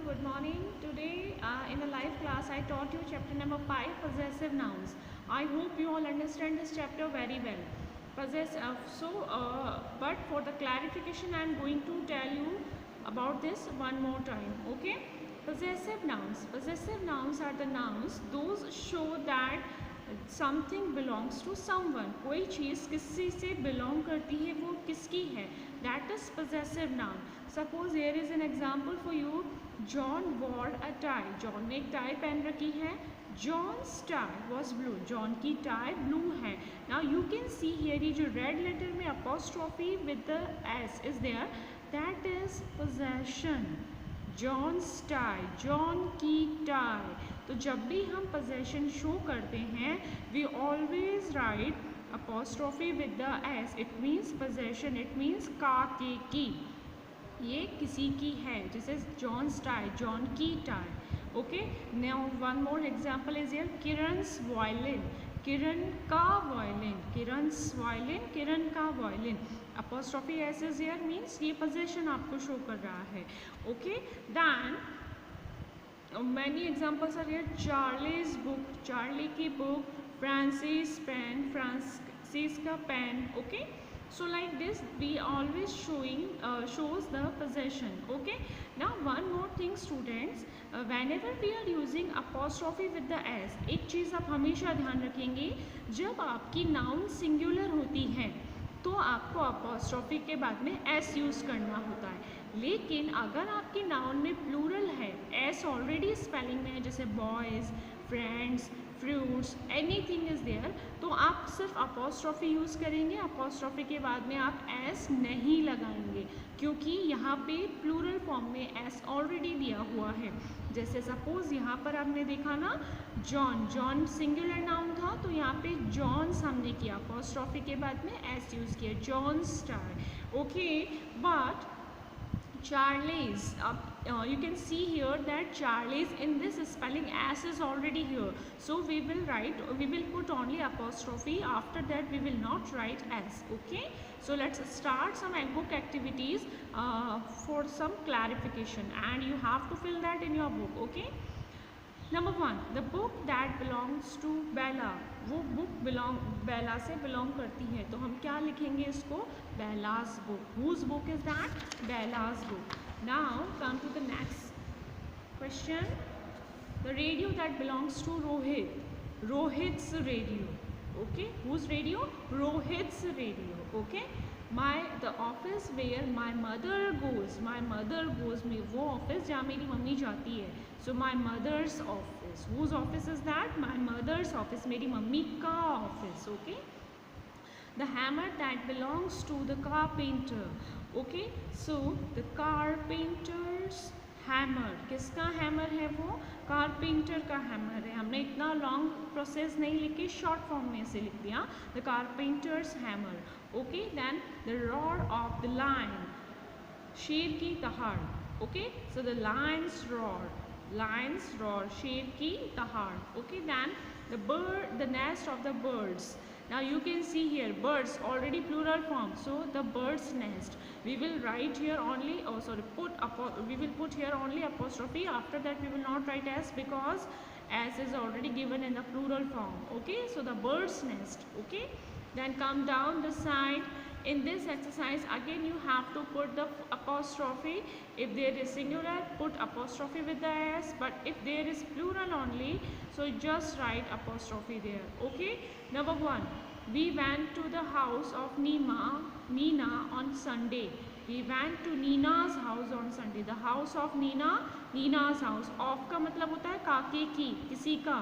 good morning. Today in the live class I taught you chapter number 5, possessive nouns. I hope you all understand this chapter very well. But for the clarification I am going to tell you about this one more time. Okay, possessive nouns. Possessive nouns are the nouns those show that something belongs to someone, कोई चीज़ किसी से belong करती है, वो किसकी है, that is possessive noun. Suppose here is an example for you. John wore a tie, John ने एक टाई पहन रखी है. John's tie was blue, John की टाई ब्लू है. Now you can see here ये जो रेड लेटर में apostrophe with the S is there, that is possession. John's tie, John की टाई. तो जब भी हम पोजेशन शो करते हैं we always right apostrophe with the S. It means possession, it means का के की, ये किसी की है. जैसे जॉन्स टाई, जॉन की tie. Okay, now one more example is here. Kiran's violin, Kiran का वायलिन, किरण's वायलिन, किरण का violin. Apostrophe S is here means ये पोजेशन आपको शो कर रहा है. Okay, then many examples are here. Charlie's book, Charlie की book. Francis pen, Francis का pen. Okay, so like this we always shows the possession. Okay, now one more thing students, whenever we are using apostrophe with the s, एक चीज़ आप हमेशा ध्यान रखेंगे, जब आपकी noun singular होती है तो आपको अपोस्ट्रोफी के बाद में एस यूज़ करना होता है. लेकिन अगर आपकी नाउन में प्लूरल है, एस ऑलरेडी स्पेलिंग में है, जैसे boys, friends, fruits, anything is there, तो आप सिर्फ अपोस्ट्रोफी यूज़ करेंगे. अपोस्ट्रोफी के बाद में आप एस नहीं लगाएंगे क्योंकि यहाँ पे प्लूरल फॉर्म में एस ऑलरेडी दिया हुआ है. जैसे सपोज यहाँ पर आपने देखा ना, जॉन, जॉन सिंगुलर नाउन था तो यहाँ पे जॉन्स हमने किया, अपोस्ट्रोफी के बाद में एस यूज़ किया, John's tie. Okay, but Charlie's, you can see here that Charlie's in this spelling s is already here, so we will put only apostrophe. After that we will not write s. Okay, so let's start some book activities for some clarification, and you have to fill that in your book. Okay, number 1, the book that belongs to Bella. वो book बेला से belong करती है, तो हम क्या लिखेंगे इसको, बेला's book. whose book is that, बेला's book. now come to the next question. the radio that belongs to Rohit, Rohit's radio. okay, whose radio, Rohit's radio. okay, the office where my mother goes, my mother goes में वो office जहाँ मेरी mummy जाती है, so my mother's office. whose office is that, my mother's office, मेरी mummy का office. okay, the hammer that belongs to the carpenter. okay, so the carpenter's hammer, किसका hammer है वो, कारपेंटर का हैमर है. हमने इतना लॉन्ग प्रोसेस नहीं लिखी, शॉर्ट फॉर्म में से लिख दिया, the carpenter's hammer. Okay, then the roar of the lion, शेर की दहाड़. Okay, so the lion's roar, lion's roar, शेर की दहाड़. Okay, then the bird, the nest of the birds. now you can see here birds already plural form, so the bird's nest. we will write here only, we will put here only apostrophe. after that we will not write s because s is already given in the plural form. okay, so the bird's nest. okay, then come down the side. in this exercise again you have to put the apostrophe. if there is singular, put apostrophe with the s, but if there is plural only, so just write apostrophe there. okay, number 1, we went to the house of Nina on Sunday. we went to Nina's house on Sunday. the house of Nina, Nina's house. of का मतलब होता है काके की, किसी का,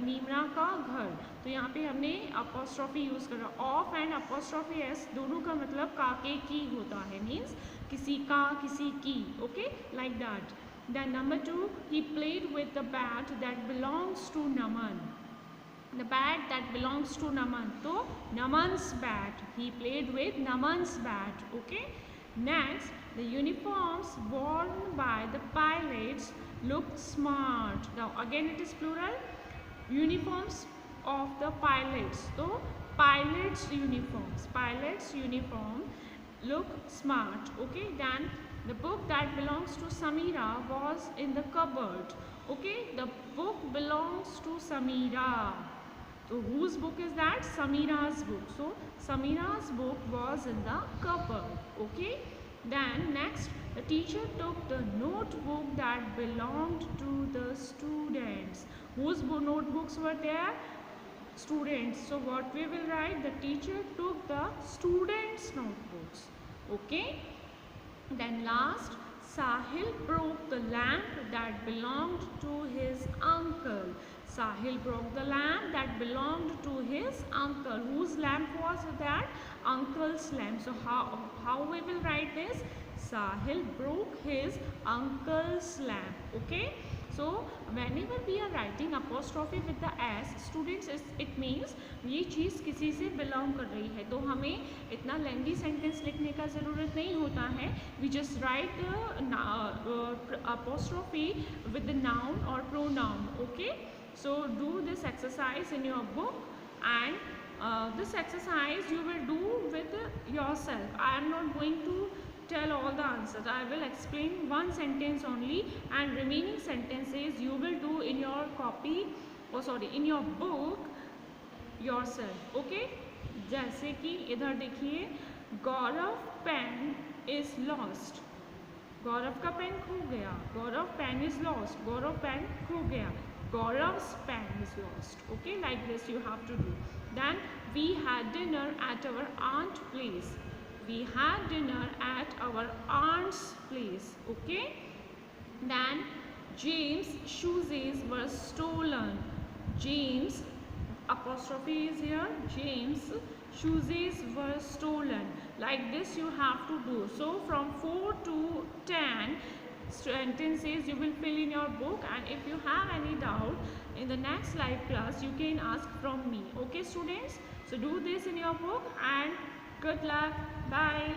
नीना का घर. तो यहाँ पे हमने अपोस्ट्रोफी यूज़ करा. ऑफ एंड अपोस्ट्रोफी एस दोनों का मतलब काके की होता है, मीन्स किसी का, किसी की. Okay, like that. Then number 2, he played with the bat that belongs to Naman. the bat that belongs to Naman, तो Naman's bat, he played with Naman's bat. okay, next, the uniforms worn by the pilots looked smart. now again it is plural, uniforms of the pilots, तो pilots uniform look smart. okay, then The book that belongs to Samira was in the cupboard. Okay, the book belongs to Samira. So whose book is that? Samira's book. So Samira's book was in the cupboard. Okay. Then next, the teacher took the notebook that belonged to the students. Whose notebooks were there? Students. So what we will write? The teacher took the students' notebooks. Okay. Then last, Sahil broke the lamp that belonged to his uncle. Sahil broke the lamp that belonged to his uncle. Whose lamp was that? Uncle's lamp. So how we will write this? Sahil broke his uncle's lamp. Okay. So whenever we are writing apostrophe with the s, students, it means ये चीज़ किसी से belong कर रही है, तो हमें इतना lengthy sentence लिखने का ज़रूरत नहीं होता है. We just write the apostrophe with the noun or pronoun. Okay. So do this exercise in your book, and this exercise you will do with yourself. I am not going to tell all the answers. I will explain one sentence only, and remaining sentences you will do in your copy, in your book yourself. Okay. जैसे कि इधर देखिए, Gaurav pen is lost. Gaurav का pen खो गया. Gaurav pen is lost. Gaurav pen खो गया. Gaurav's pen is lost. Okay, like this you have to do. Then we had dinner at our aunt's place. We had dinner at our aunt's place. Okay. Then James' shoes were stolen. James, apostrophe is here. James' shoes were stolen. Like this you have to do. So from 4 to 10 sentences you will fill in your book, and if you have any doubt in the next live class you can ask from me. Okay students, so do this in your book, and good luck. Bye.